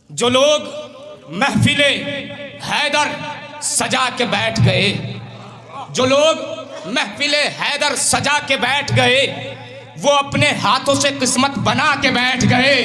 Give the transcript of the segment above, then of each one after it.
जो लोग महफिले हैदर सजा के बैठ गए, जो लोग महफिले हैदर सजा के बैठ गए, वो अपने हाथों से किस्मत बना के बैठ गए।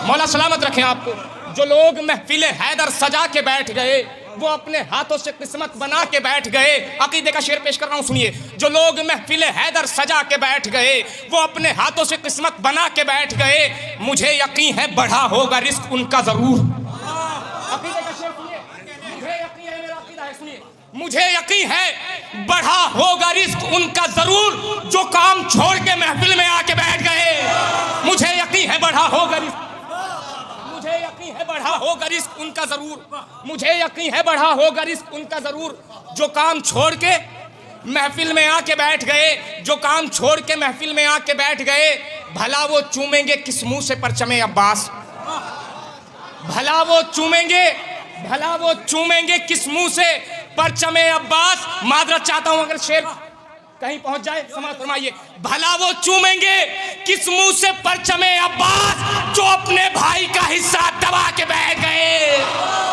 मौला सलामत रखें आपको। जो लोग महफिले हैदर सजा के बैठ गए, वो अपने हाथों से किस्मत बना के बैठ गए। अकीदे का शेर पेश कर रहा हूं, सुनिए। जो लोग महफिले हैदर सजा के बैठ गए, वो अपने हाथों से किस्मत बना के बैठ गए। मुझे यकीन है बढ़ा होगा रिस्क उनका जरूर। अकीदे का शेर सुनिए। मुझे यकीन है, मेरा अकीदा है, सुनिए। मुझे यकीन है बढ़ा होगा रिस्क उनका जरूर, जो काम छोड़ के महफिल में आके बैठ गए। मुझे यकीन है बढ़ा होगा रिस्क, मुझे यकीन है बढ़ा होगा रिस्क उनका जरूर। मुझे यकीन है बढ़ा होगा रिस्क उनका जरूर, जो काम छोड़ के महफिल में आके बैठ गए, जो काम छोड़ के महफिल में आके बैठ गए। भला वो चूमेंगे किस मुंह से परचमे अब्बास, भला वो चूमेंगे, भला वो चूमेंगे किस मुंह से परचमे अब्बास। मादरत चाहता हूं अगर शेर कहीं पहुंच जाए, समाज फरमाइए। भला वो चूमेंगे किस मुंह से परचमे अब्बास, जो अपने भाई का हिस्सा दबा के बैठ गए।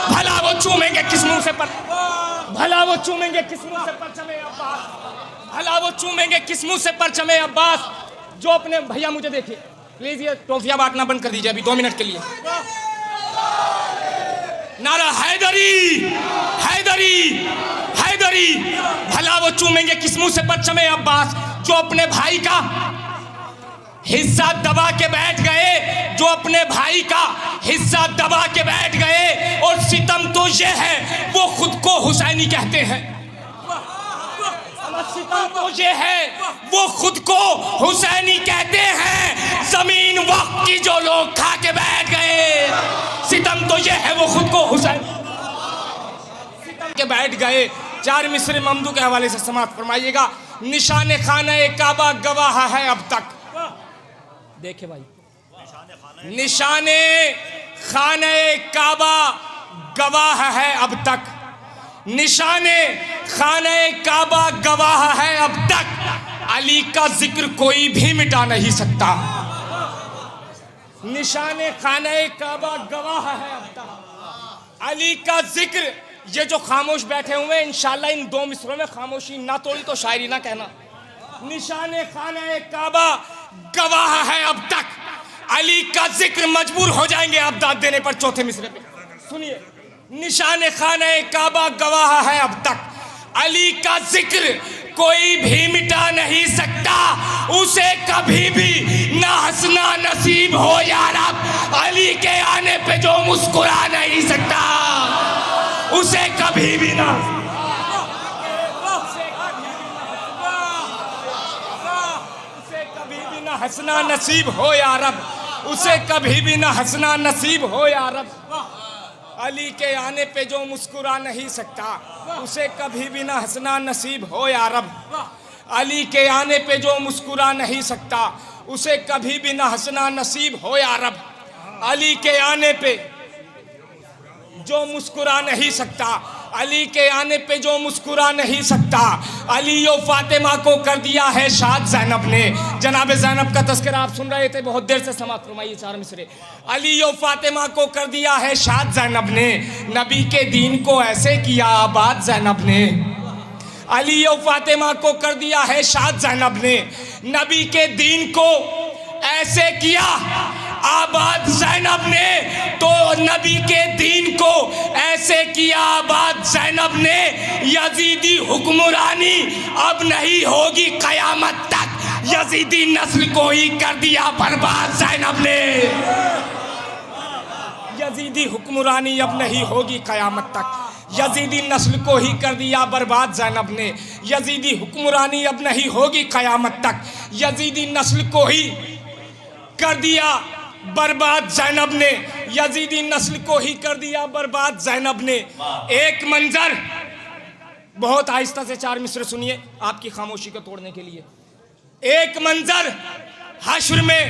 भला वो चूमेंगे किस मुंह से भला वो चूमेंगे किस मुंह से परचमे अब्बास, भला वो चूमेंगे किस मुंह से परचमे अब्बास, जो अपने भैया मुझे देखिए प्लीज, ये टॉफियां बांटना बंद कर दीजिए अभी 2 मिनट के लिए। नारा हैदरी हैदरी हैदरी। भला वो चूमेंगे किस मुंह से परचमे अब्बास, जो अपने भाई का हिस्सा दबा के बैठ गए, जो अपने भाई का हिस्सा दबा के बैठ गए। और सितम तो ये है वो खुद को हुसैनी कहते हैं, सितम तो ये है वो खुद को हुसैनी कहते हैं। जमीन वक्त की जो लोग खा के बैठ गए, सितम तो ये है वो खुद को हुसैनी के बैठ गए। 4 मिसरे ममदू के हवाले से समाप्त फरमाइएगा। निशाने खाने काबा गवाह है अब तक, देखे भाई, निशाने खाने काबा गवाह है अब तक, निशाने खाने काबा गवाह है अब तक। अली का जिक्र कोई भी मिटा नहीं सकता। निशाने खाने काबा गवाह है अब तक, अली का जिक्र। ये जो खामोश बैठे हुए हैं, इंशाल्लाह इन 2 मिसरों में खामोशी ना तोड़ी तो शायरी ना कहना। निशाने खाने काबा गवाह है अब तक, अली का जिक्र मजबूर हो जाएंगे आप दाद देने पर। 4थे मिसरे पे सुनिए। निशाने खाने काबा गवाह है अब तक, अली का जिक्र कोई भी मिटा नहीं सकता। उसे कभी भी ना हंसना नसीब हो या रब, अली के आने पे जो मुस्कुरा नहीं सकता, उसे कभी भी ना, उसे कभी भी ना हंसना नसीब हो या रब, उसे कभी भी ना हंसना नसीब हो या रब। अली के आने पे जो मुस्कुरा नहीं सकता, उसे कभी भी ना हंसना नसीब हो या रब। अली के आने पे जो मुस्कुरा नहीं सकता, उसे कभी भी ना हंसना नसीब हो या रब। अली के आने पे जो मुस्कुरा नहीं सकता, अली के आने पे जो मुस्कुरा नहीं सकता। अली और फातिमा को कर दिया है शाद ज़ैनब ने। जनाब ज़ैनब का तस्करा आप सुन रहे थे, बहुत देर से समाप्त फरमाइए 4 मिसरे। अली और फातिमा को कर दिया है शाद ज़ैनब ने, नबी के दीन को ऐसे किया आबाद ज़ैनब ने। अली और फातिमा को कर दिया है शाद ज़ैनब ने, नबी के दीन को ऐसे किया आबाद ज़ैनब ने। तो नबी के दीन को ऐसे किया आबाद ज़ैनब ने। यजीदी हुक्मरानी अब नहीं होगी क़यामत तक, यजीदी नस्ल को ही कर दिया बर्बाद ज़ैनब ने। यजीदी हुक्मरानी अब नहीं होगी क़यामत तक, यजीदी नस्ल को ही कर दिया बर्बाद ज़ैनब ने। यजीदी हुक्मरानी अब नहीं होगी क़यामत तक, यजीदी नस्ल को ही कर दिया बर्बाद ज़ैनब ने। यजीदी नस्ल को ही कर दिया बर्बाद ज़ैनब ने। एक मंजर, बहुत आहिस्ता से 4 मिसरे सुनिए आपकी खामोशी को तोड़ने के लिए। एक मंजर हश्र में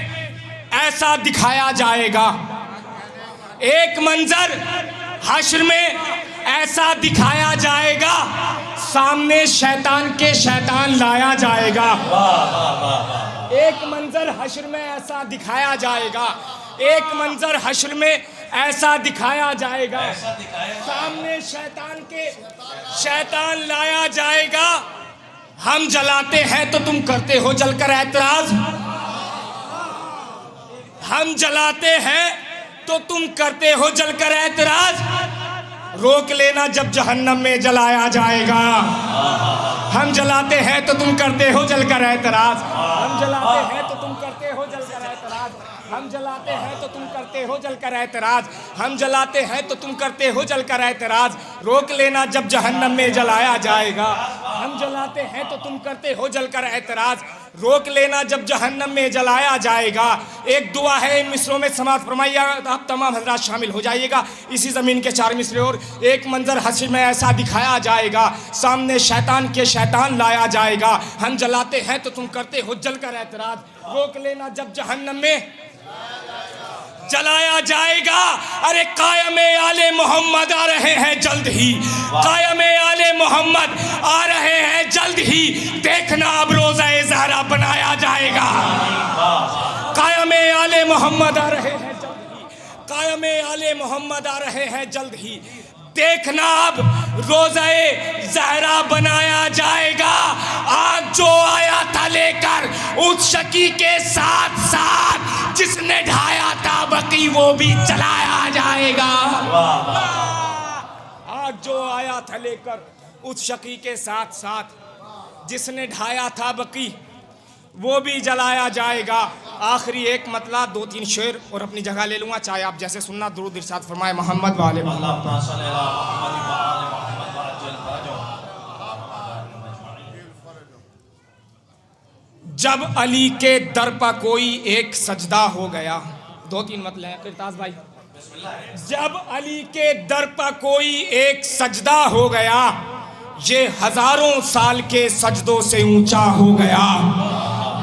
ऐसा दिखाया जाएगा, एक मंजर हश्र में ऐसा दिखाया जाएगा, सामने शैतान के शैतान लाया जाएगा। एक मंजर हश्र में ऐसा दिखाया जाएगा, एक मंजर हश्र में ऐसा दिखाया जाएगा, सामने शैतान लाया जाएगा। हम जलाते हैं तो तुम करते हो जलकर ऐतराज, हम जलाते हैं तो तुम करते हो जलकर ऐतराज। रोक लेना जब जहन्नम में जलाया जाएगा। हम जलाते हैं तो तुम करते हो जलकर ऐतराज, हम जलाते हैं तो तुम करते हो जलकर ऐतराज, हम जलाते हैं तो तुम करते हो जलकर ऐतराज, हम जलाते हैं तो तुम करते हो जलकर ऐतराज। रोक लेना जब जहन्नम में जलाया जाएगा। हम जलाते हैं तो तुम करते हो जलकर ऐतराज, रोक लेना जब जहन्नम में जलाया जाएगा। एक दुआ है, इन मिसरों में समाप्त फरमाइए, आप तमाम हजरात शामिल हो जाइएगा। इसी ज़मीन के 4 मिसरे और एक मंजर हसीन में ऐसा दिखाया जाएगा, सामने शैतान लाया जाएगा। हम जलाते हैं तो तुम करते हो जलकर ऐतराज। रोक लेना जब जहन्नम में जलाया जाएगा। अरे कायमे आले मोहम्मद आ रहे हैं जल्द ही, कायमे आले मोहम्मद आ रहे हैं जल्द ही। देखना अब रोज़ा-ए ज़हरा बनाया जाएगा। कायमे आले मोहम्मद आ रहे हैं जल्द ही, कायमे आले मोहम्मद आ रहे हैं जल्द ही। देखना अब रोज़ा-ए ज़हरा बनाया जाएगा। आज जो आया था लेकर उस शकी के साथ साथ जिसने ढाया था बकी वो भी जलाया जाएगा। आज जो आया था लेकर उस शकी के साथ साथ जिसने ढाया था बकी वो भी जलाया जाएगा। आखिरी एक मतला 2-3 शेर और अपनी जगह ले लूँगा, चाहे आप जैसे सुनना। दुरूद इरशाद फरमाए मोहम्मद वाले जब अली के दर पर कोई एक सजदा हो गया। 2-3 मतले हैं किरताज भाई। जब अली के दर पर कोई एक सजदा हो गया, ये हजारों साल के सजदों से ऊंचा हो गया।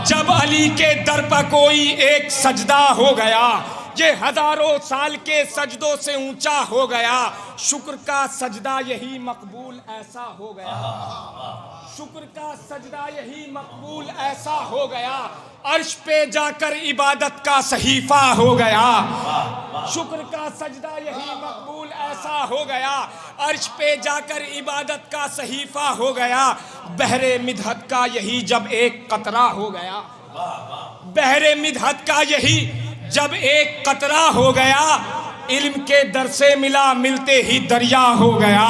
जब अली के दर पर कोई एक सजदा हो गया, ये हजारों साल के सजदों से ऊंचा हो गया। शुक्र का सजदा यही मकबूल ऐसा हो गया, शुक्र का सजदा यही मकबूल ऐसा हो गया। अर्श पे जाकर इबादत का सहीफा हो गया। शुक्र का सजदा यही मकबूल ऐसा हो गया। अर्श पे जाकर इबादत का सहीफा हो गया। बहरे मिदहत का यही जब एक कतरा हो गया, बहरे मिदहत का यही जब एक कतरा हो गया। इल्म के दर से मिला मिलते ही दरिया हो गया।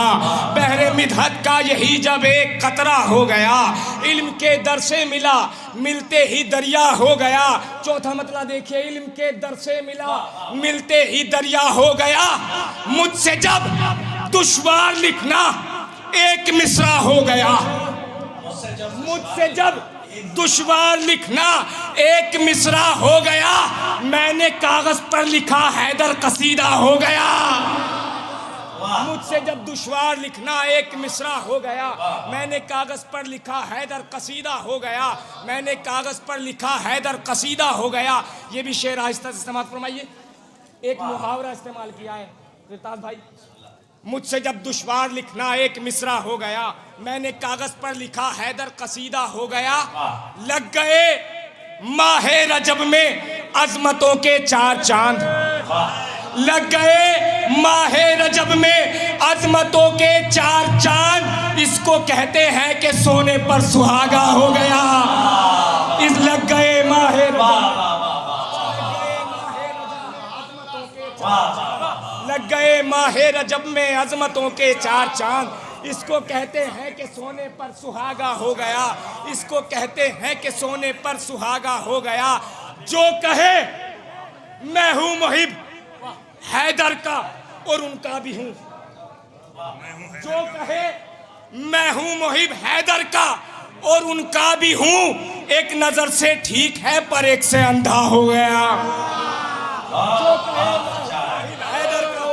बहरे मिदहत का यही जब एक कतरा हो गया। इल्म के दर से मिला मिलते ही दरिया हो गया। चौथा मतलब देखिए, इल्म के दर से मिला मिलते ही दरिया हो गया। मुझसे जब दुश्वार लिखना एक मिसरा हो गया, मुझसे जब दुश्वार लिखना एक मिसरा हो गया। मैंने कागज पर लिखा हैदर कसीदा हो गया। मुझसे जब दुश्वार लिखना एक मिसरा हो गया, मैंने कागज पर लिखा हैदर कसीदा हो गया। मैंने कागज पर लिखा हैदर कसीदा हो गया। ये भी शेर आहिस्ता से इस्तेमाल फरमाइए। एक मुहावरा इस्तेमाल किया है रिताज भाई। मुझसे जब दुश्वार लिखना एक मिसरा हो गया, मैंने कागज पर लिखा हैदर कसीदा हो गया। लग गए माहे रजब में अजमतों के 4 चांद, लग गए माहे रजब में अजमतों के 4 चांद। इसको कहते हैं कि सोने पर सुहागा हो गया। इस लग गए माहे लग गए माहे रजब में अजमतों के 4 चांद। इसको कहते हैं कि सोने पर सुहागा हो गया। इसको कहते हैं कि सोने पर सुहागा हो गया। जो कहे मैं हूँ मुहिब हैदर का और उनका भी हूँ, जो कहे मैं हूँ मुहिब हैदर का और उनका भी हूँ। एक नजर से ठीक है पर एक से अंधा हो गया। जो कहे हैदर का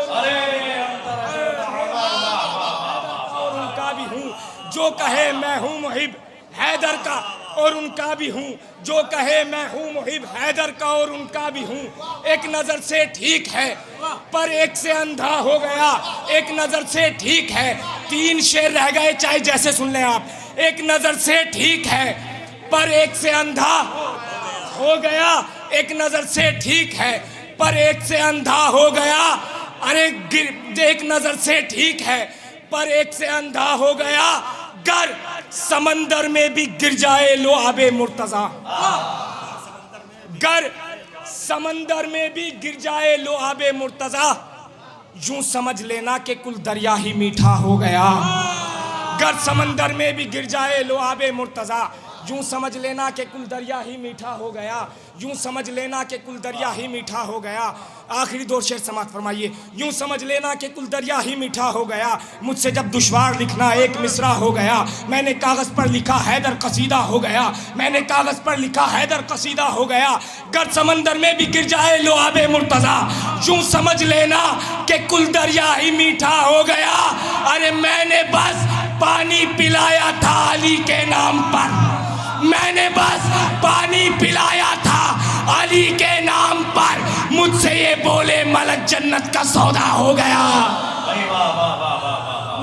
और उनका भी हूँ, जो कहे मैं हूँ मुहिब हैदर का और उनका भी हूँ, जो कहे मैं हूँ मुहिब हैदर का और उनका भी हूँ। एक नज़र से ठीक है पर एक से अंधा हो गया। एक नज़र से ठीक है, 3 शेर रह गए चाहे जैसे सुन लें आप। एक नज़र से ठीक है पर एक से अंधा हो गया। एक नज़र से ठीक है पर एक से अंधा हो गया। अरे एक नजर से ठीक है पर एक से अंधा हो गया, गर समंदर में भी गिर जाए लो आबे मुर्तजा, गर समंदर में भी गिर जाए लो आबे मुर्तजा, यूं समझ लेना कि कुल दरिया ही मीठा हो गया, गर समंदर में भी गिर जाए लो आबे मुर्तजा, यूं समझ लेना कि कुल दरिया ही मीठा हो गया, यूं समझ लेना कि कुल दरिया ही मीठा हो गया। आखिरी दो शेर समाप्त फरमाइए। यूं समझ लेना कि कुल दरिया ही मीठा हो गया, मुझसे जब दुश्वार लिखना एक मिसरा हो गया, मैंने कागज़ पर लिखा हैदर कसीदा हो गया, मैंने कागज़ पर लिखा हैदर कसीदा हो गया, गर समंदर में भी गिर जाए लो आबे मुर्तज़ा, यूं समझ लेना कि कुल दरिया ही मीठा हो गया। अरे मैंने बस पानी पिलाया था अली के नाम पर, मैंने बस पानी पिलाया था अली के नाम पर, मुझसे ये बोले मलक जन्नत का सौदा हो गया।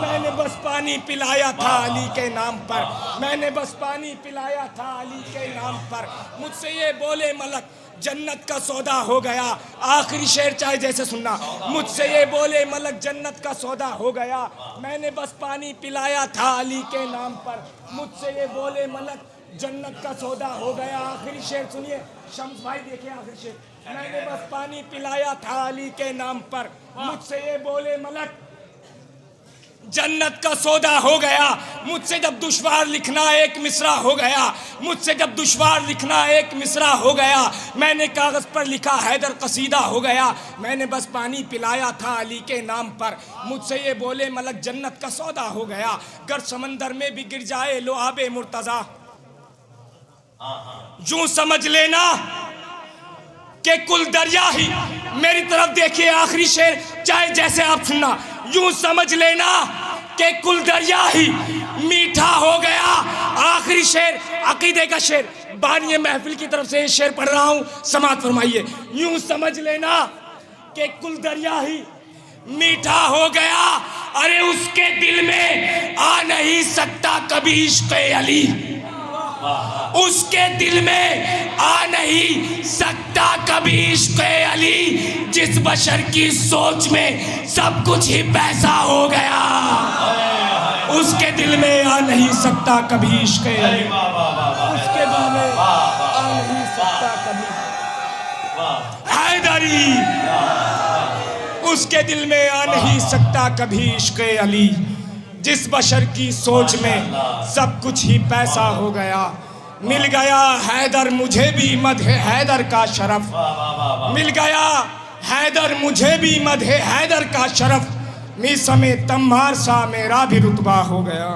मैंने बस पानी पिलाया था अली के नाम पर, मैंने बस पानी पिलाया था अली के नाम पर, मुझसे ये बोले मलक जन्नत का सौदा हो गया। आखिरी शेर चाहे जैसे सुनना, मुझसे ये बोले मलक जन्नत का सौदा हो गया, मैंने बस पानी पिलाया था अली के नाम पर, मुझसे ये बोले मलक जन्नत का सौदा हो गया। आखिरी शेर सुनिए शम्स भाई, देखिए आखिरी शेर, मैंने बस पानी पिलाया था अली के नाम पर, मुझसे ये बोले मलक जन्नत का सौदा हो गया, मुझसे जब दुश्वार लिखना एक मिसरा हो गया, मुझसे जब दुश्वार लिखना एक मिसरा हो गया, मैंने कागज़ पर लिखा हैदर कसीदा हो गया, मैंने बस पानी पिलाया था अली के नाम पर, मुझसे ये बोले मलक जन्नत का सौदा हो गया, गर समंदर में भी गिर जाए लो आबे मुर्तज़ा, यूं समझ लेना कि कुल दरिया ही, मेरी तरफ देखिए आखिरी शेर चाहे जैसे आप सुनना, यूं समझ लेना कि कुल दरिया ही मीठा हो गया। आखिरी शेर अकीदे का शेर, बानिए महफिल की तरफ से शेर पढ़ रहा हूं, समाअत फरमाइए। यूं समझ लेना कि कुल दरिया ही मीठा हो गया, अरे उसके दिल में आ नहीं सकता कभी इश्क़ अली, उसके दिल में आ नहीं सकता कभी इश्क़ अली, जिस बशर की सोच में सब कुछ ही पैसा हो गया, उसके दिल में आ नहीं सकता कभी इश्क़ अली, उसके दिल में आ नहीं सकता कभी हैदरी, उसके दिल में आ नहीं सकता कभी इश्क़ अली, जिस बशर की सोच में सब कुछ ही पैसा हो गया। मिल गया हैदर मुझे भी मदहे हैदर का शरफ, मिल गया हैदर मुझे भी मदहे हैदर का शरफ, मी समेत तम्मार सा मेरा भी रुतबा हो गया।